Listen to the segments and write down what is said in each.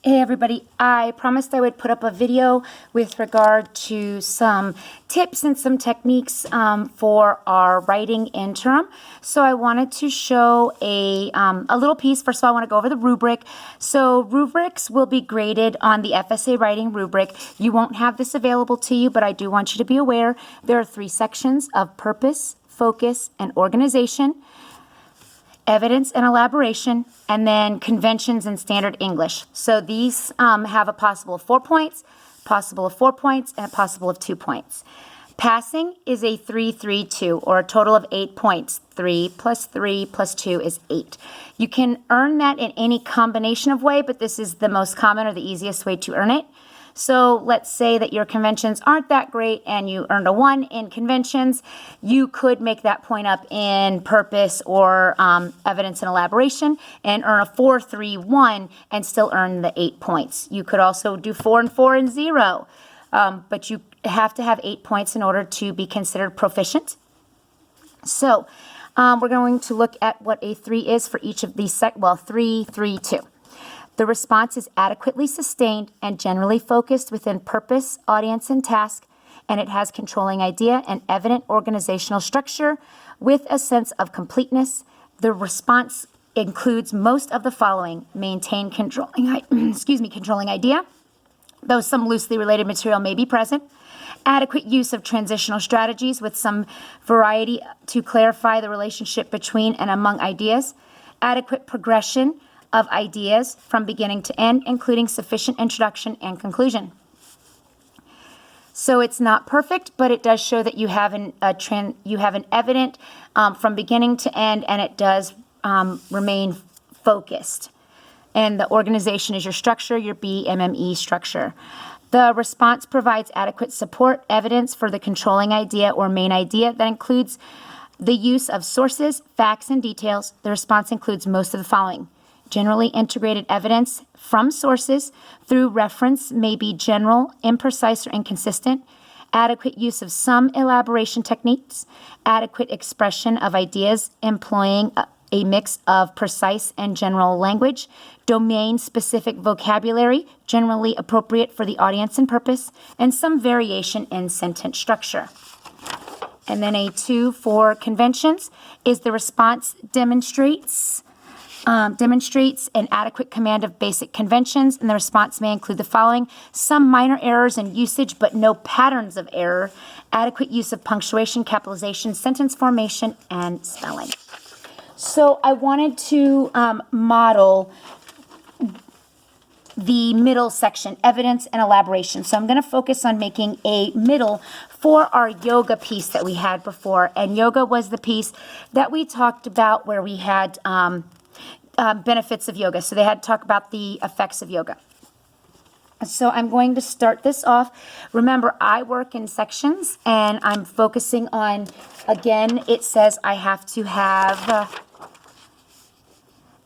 Hey everybody, I promised I would put up a video with regard to some tips and some techniques for our writing interim. So I wanted to show a little piece. First of all, I want to go over the rubric. So rubrics will be graded on the FSA writing rubric. You won't have this available to you, but I do want you to be aware there are 3 sections of purpose, focus, and organization, evidence and elaboration, and then conventions and standard English. So these have a possible of 4 points, possible of 4 points, and a possible of 2 points. Passing is a 3-3-2, or a total of 8 points. 3 plus 3 plus 2 is 8. You can earn that in any combination of way, but this is the most common or the easiest way to earn it. So let's say that your conventions aren't that great and you earned a 1 in conventions. You could make that point up in purpose or evidence and elaboration and earn a 4-3-1 and still earn the 8 points. You could also do 4 and 4 and 0, but you have to have 8 points in order to be considered proficient. So we're going to look at what a 3 is for each of these 3-3-2. The response is adequately sustained and generally focused within purpose, audience, and task, and it has controlling idea and evident organizational structure with a sense of completeness. The response includes most of the following: maintain controlling idea, though some loosely related material may be present. Adequate use of transitional strategies with some variety to clarify the relationship between and among ideas. Adequate progression of ideas from beginning to end, including sufficient introduction and conclusion. So it's not perfect, but it does show that you have an evident from beginning to end, and it does remain focused. And the organization is your structure, your BMME structure. The response provides adequate support, evidence for the controlling idea or main idea that includes the use of sources, facts, and details. The response includes most of the following: generally integrated evidence from sources through reference may be general, imprecise, or inconsistent. Adequate use of some elaboration techniques. Adequate expression of ideas employing a mix of precise and general language. Domain-specific vocabulary, generally appropriate for the audience and purpose. And some variation in sentence structure. And then a 2 for conventions is the response demonstrates an adequate command of basic conventions, and the response may include the following: some minor errors in usage, but no patterns of error, adequate use of punctuation, capitalization, sentence formation, and spelling. So I wanted to model the middle section, evidence and elaboration. So I'm going to focus on making a middle for our yoga piece that we had before, and yoga was the piece that we talked about where we had benefits of yoga. So they had to talk about the effects of yoga. So I'm going to start this off. Remember, I work in sections, and I'm focusing on, again, it says I have to have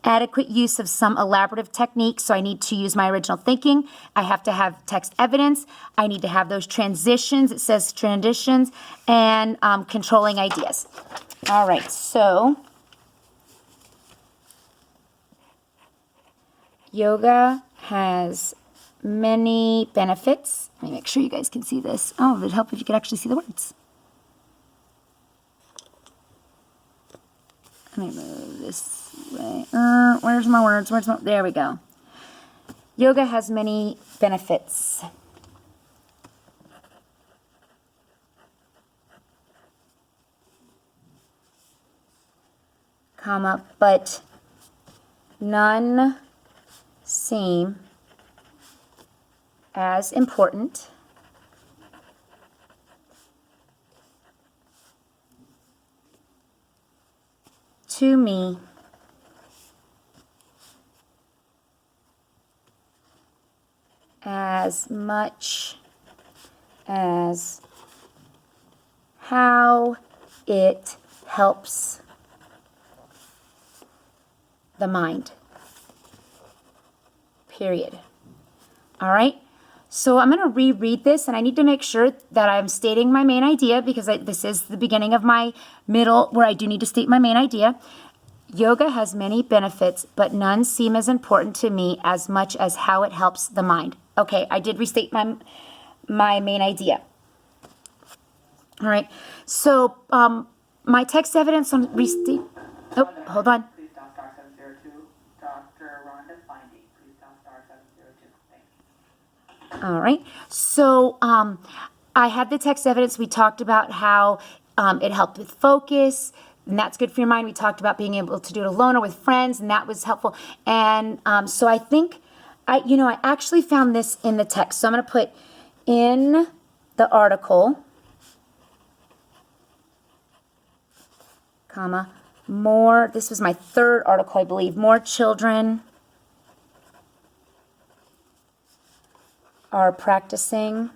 adequate use of some elaborative techniques, so I need to use my original thinking. I have to have text evidence. I need to have those transitions. It says transitions and controlling ideas. All right, so yoga has many benefits. Let me make sure you guys can see this. Oh, it would help if you could actually see the words. Let me move this way. Where's my words? There we go. Yoga has many benefits. But none seem as important to me as much as how it helps the mind. Period. All right? So I'm going to reread this, and I need to make sure that I'm stating my main idea, because this is the beginning of my middle where I do need to state my main idea. Yoga has many benefits, but none seem as important to me as much as how it helps the mind. Okay, I did restate my main idea. All right, so my text evidence on restate. Oh, hold on. Please dial star 702. Dr. Rhonda's finding. Please dial star 702. Thanks. All right, so I had the text evidence. We talked about how it helped with focus, and that's good for your mind. We talked about being able to do it alone or with friends, and that was helpful. And so I think, I actually found this in the text. So I'm going to put in the article, comma, more, this was my third article, I believe, more children are practicing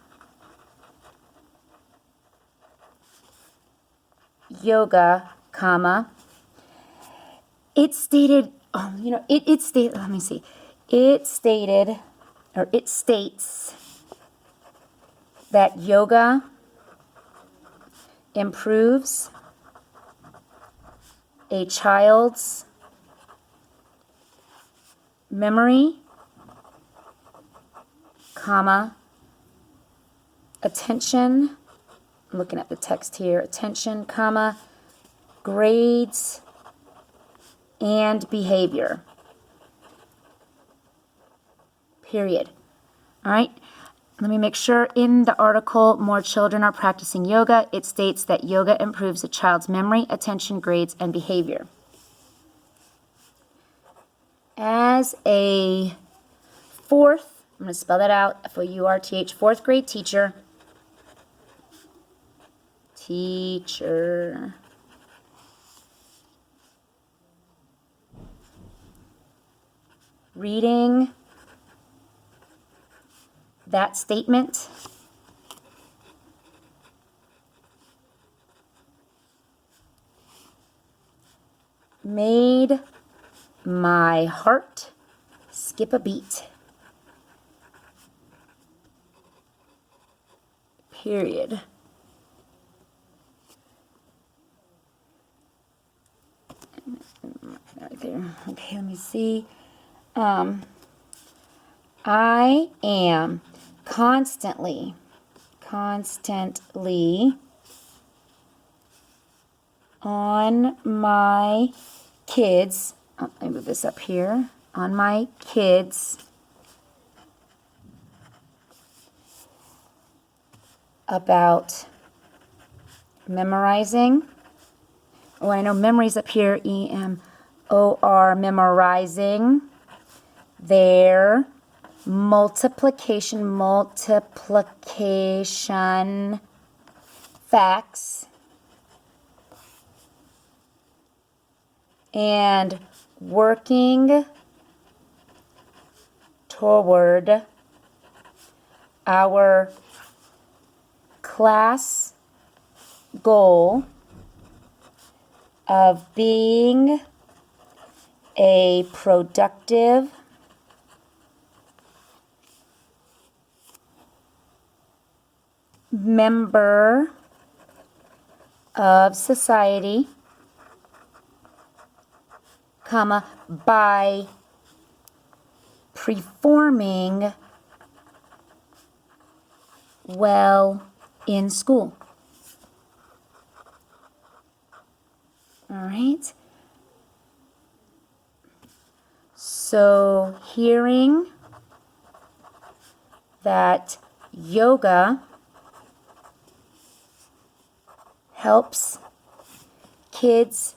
yoga, comma, it stated, it stated, let me see, it stated, or it states that yoga improves a child's memory, comma, attention, I'm looking at the text here, attention, comma, grades, and behavior. Period. All right. Let me make sure in the article, more children are practicing yoga. It states that yoga improves a child's memory, attention, grades, and behavior. As a fourth, I'm going to spell that out, F-O-U-R-T-H, fourth grade teacher, reading that statement made my heart skip a beat. Period. Right there. Okay, let me see. I am constantly on my kids, let me move this up here, on my kids about memorizing. Oh, I know memory's up here, E-M-O-R, memorizing their multiplication facts and working toward our class goal of being a productive member of society, comma, by performing well in school. All right. So hearing that yoga helps kids.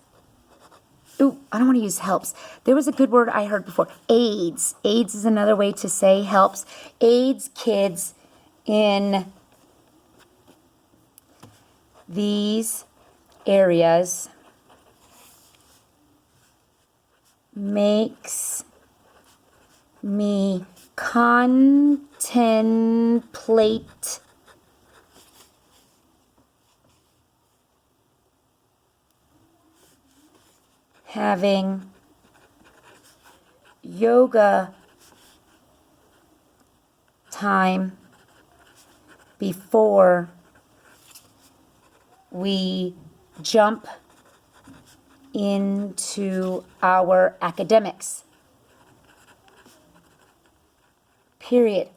Ooh, I don't want to use helps. There was a good word I heard before. Aids. Aids is another way to say helps. Aids kids in these areas makes me contemplate having yoga time before we jump into our academics. Period.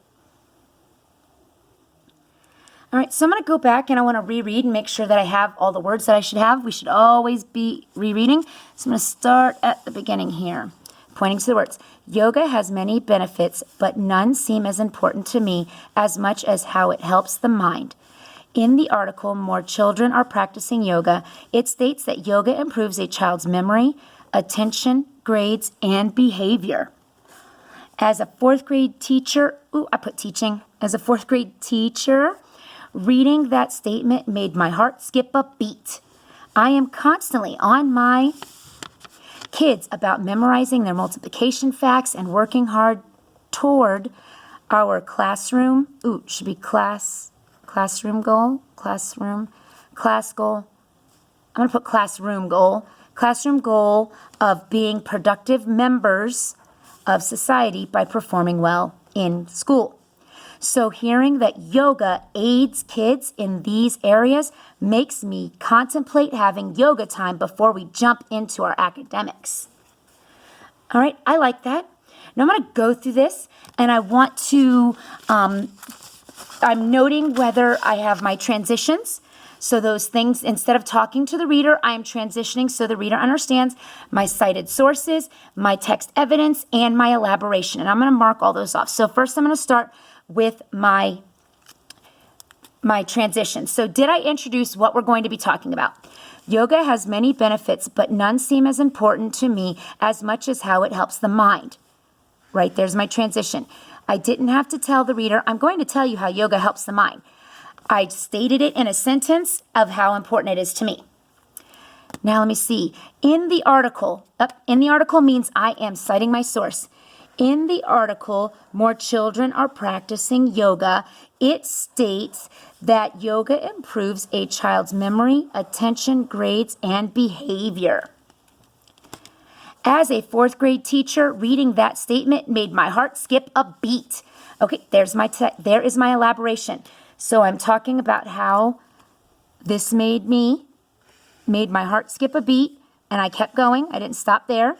All right, so I'm going to go back and I want to reread and make sure that I have all the words that I should have. We should always be rereading. So I'm going to start at the beginning here, pointing to the words. Yoga has many benefits, but none seem as important to me as much as how it helps the mind. In the article, More Children Are Practicing Yoga, it states that yoga improves a child's memory, attention, grades, and behavior. As a fourth grade teacher, I put teaching. As a fourth grade teacher, reading that statement made my heart skip a beat. I am constantly on my kids about memorizing their multiplication facts and working hard toward our classroom. Should be classroom goal. Class goal. I'm going to put classroom goal. Classroom goal of being productive members of society by performing well in school. So hearing that yoga aids kids in these areas makes me contemplate having yoga time before we jump into our academics. All right, I like that. Now I'm going to go through this, and I want to, I'm noting whether I have my transitions. So those things, instead of talking to the reader, I am transitioning so the reader understands my cited sources, my text evidence, and my elaboration. And I'm going to mark all those off. So first I'm going to start with my transition. So did I introduce what we're going to be talking about? Yoga has many benefits, but none seem as important to me as much as how it helps the mind. Right, there's my transition. I didn't have to tell the reader, I'm going to tell you how yoga helps the mind. I stated it in a sentence of how important it is to me. Now let me see. In the article means I am citing my source. In the article, More Children Are Practicing Yoga, it states that yoga improves a child's memory, attention, grades, and behavior. As a fourth grade teacher, reading that statement made my heart skip a beat. Okay, there is my elaboration. So I'm talking about how this made my heart skip a beat, and I kept going. I didn't stop there.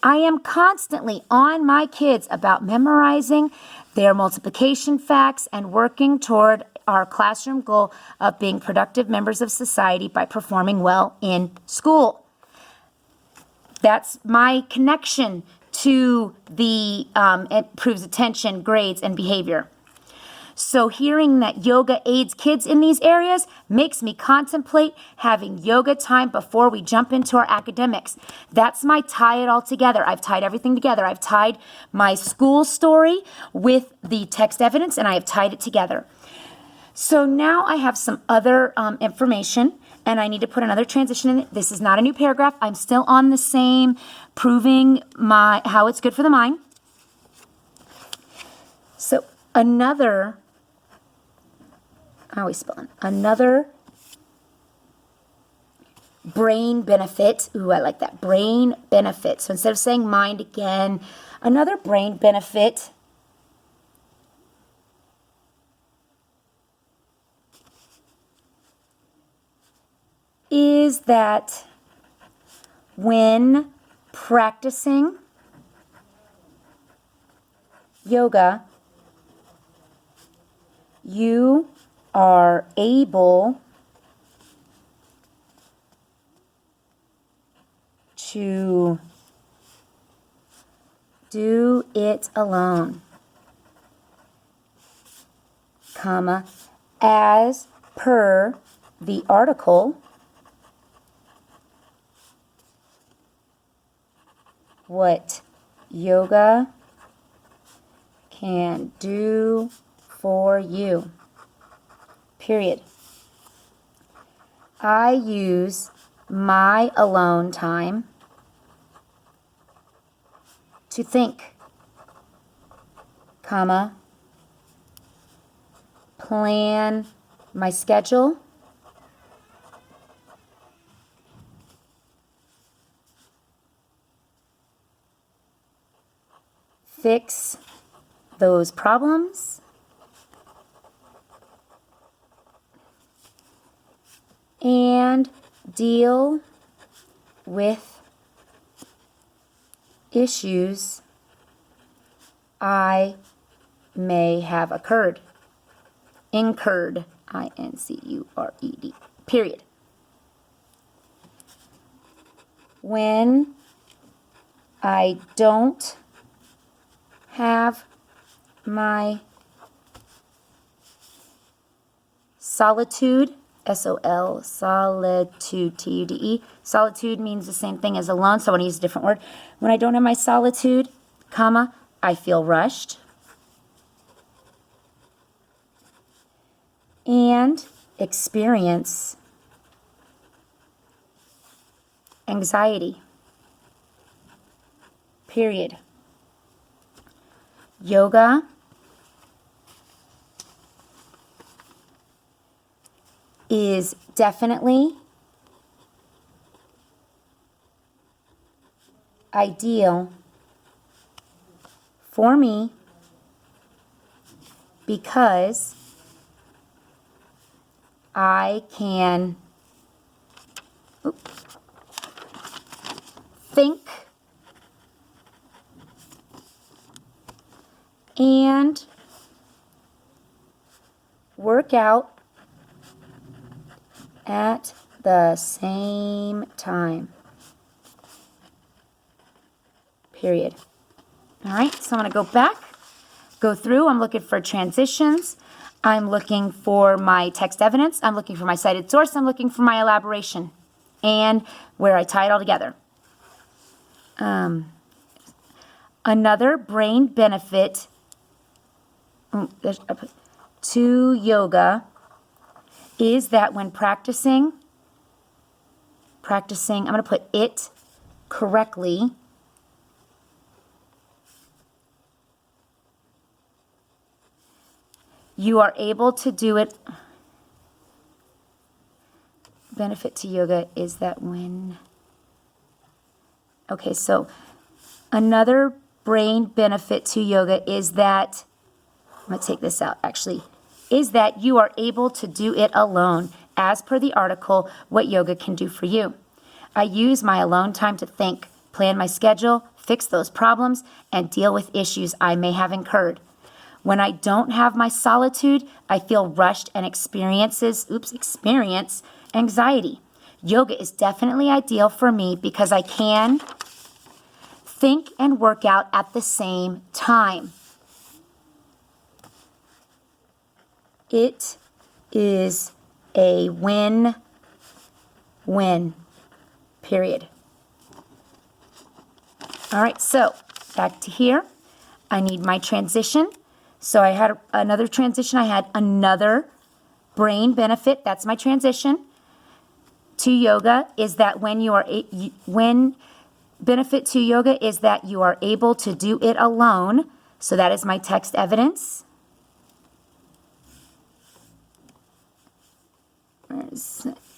I am constantly on my kids about memorizing their multiplication facts and working toward our classroom goal of being productive members of society by performing well in school. That's my connection to the improves attention, grades, and behavior. So hearing that yoga aids kids in these areas makes me contemplate having yoga time before we jump into our academics. That's my tie it all together. I've tied everything together. I've tied my school story with the text evidence, and I have tied it together. So now I have some other information, and I need to put another transition in it. This is not a new paragraph. I'm still on the same, proving how it's good for the mind. So another brain benefit. Ooh, I like that. Brain benefit. So instead of saying mind again, another brain benefit is that when practicing yoga, you are able to do it alone, comma, as per the article, what yoga can do for you. Period. I use my alone time to think, comma, plan my schedule, fix those problems, and deal with issues I may have incurred, incurred, period. When I don't have my solitude, S-O-L, solitude, T-U-D-E. Solitude means the same thing as alone, so I want to use a different word. When I don't have my solitude, comma, I feel rushed and experience anxiety, period. Yoga is definitely ideal for me because I can think and work out at the same time. Period. All right, so I'm going to go back, go through. I'm looking for transitions. I'm looking for my text evidence. I'm looking for my cited source. I'm looking for my elaboration and where I tie it all together. Another brain benefit to yoga is that when practicing, I'm going to put it correctly, you are able to do it. Benefit to yoga is that when, okay, so another brain benefit to yoga is that, I'm going to take this out actually, is that you are able to do it alone, as per the article, What Yoga Can Do For You. I use my alone time to think, plan my schedule, fix those problems, and deal with issues I may have incurred. When I don't have my solitude, I feel rushed and experience anxiety. Yoga is definitely ideal for me because I can think and work out at the same time. It is a win-win, period. All right, so back to here. I need my transition. So I had another transition. I had another brain benefit. That's my transition to yoga is that when benefit to yoga is that you are able to do it alone. So that is my text evidence.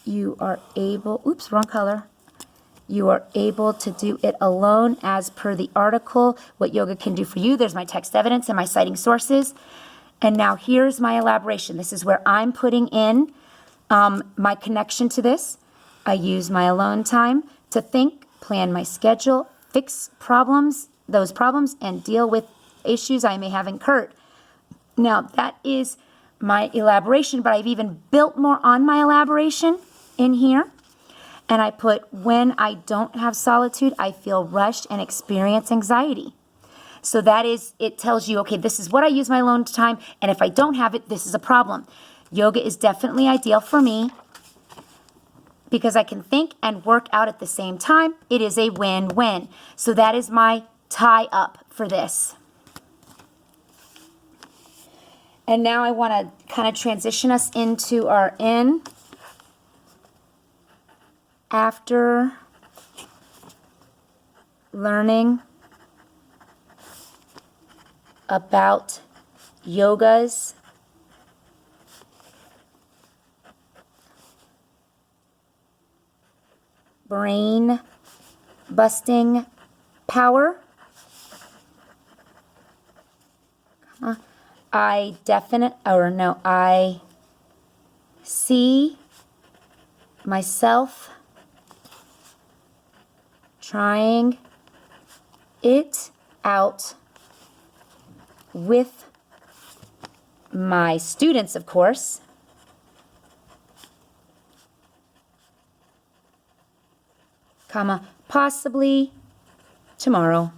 You are able, wrong color. You are able to do it alone as per the article, What Yoga Can Do For You. There's my text evidence and my citing sources. And now here's my elaboration. This is where I'm putting in my connection to this. I use my alone time to think, plan my schedule, fix those problems, and deal with issues I may have incurred. Now, that is my elaboration, but I've even built more on my elaboration in here. And I put, when I don't have solitude, I feel rushed and experience anxiety. So that is, it tells you, okay, this is what I use my alone time, and if I don't have it, this is a problem. Yoga is definitely ideal for me because I can think and work out at the same time. It is a win-win. So that is my tie-up for this. And now I want to kind of transition us into our in. After learning about yoga's brain busting power, I see myself trying it out with my students, of course. Comma, possibly tomorrow.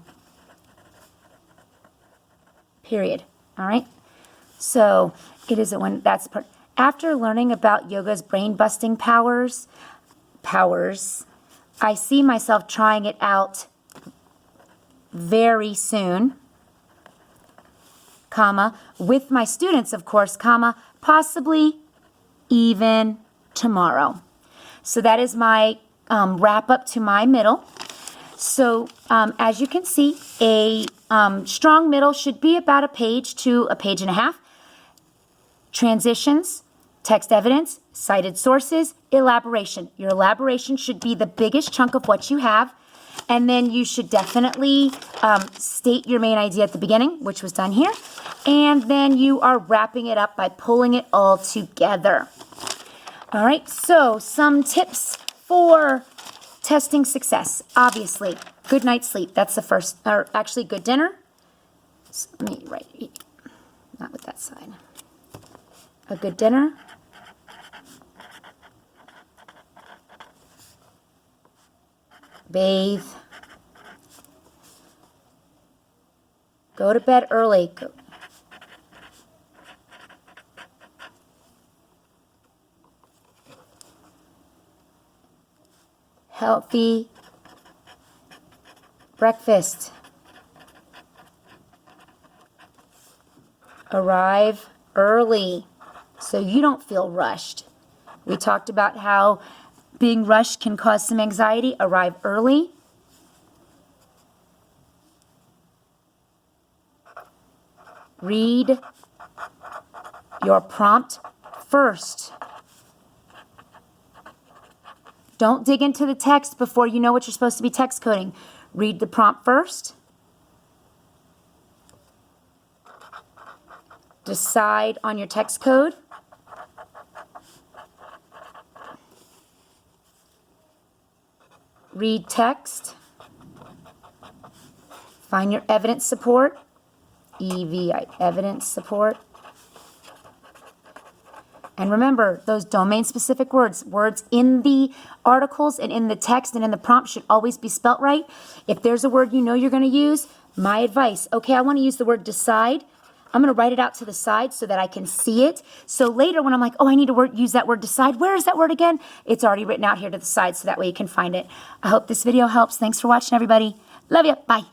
Period. All right? So it is when that's part. After learning about yoga's brain-busting powers, I see myself trying it out very soon, comma, with my students, of course, comma, possibly even tomorrow. So that is my wrap up to my middle. So as you can see, a strong middle should be about a page to a page and a half. Transitions, text evidence, cited sources, elaboration. Your elaboration should be the biggest chunk of what you have. And then you should definitely state your main idea at the beginning, which was done here. And then you are wrapping it up by pulling it all together. All right, so some tips for testing success. Obviously, good night's sleep. That's the first, or actually good dinner. So let me write, not with that side. A good dinner. Bathe. Go to bed early. Healthy breakfast. Arrive early so you don't feel rushed. We talked about how being rushed can cause some anxiety. Arrive early. Read your prompt first. Don't dig into the text before you know what you're supposed to be text coding. Read the prompt first. Decide on your text code. Read text. Find your evidence support. Evidence support. And remember, those domain-specific words in the articles and in the text and in the prompt should always be spelt right. If there's a word you know you're going to use, my advice, okay, I want to use the word decide. I'm going to write it out to the side so that I can see it. So later when I'm like, oh, I need to use that word decide, where is that word again? It's already written out here to the side so that way you can find it. I hope this video helps. Thanks for watching, everybody. Love you. Bye.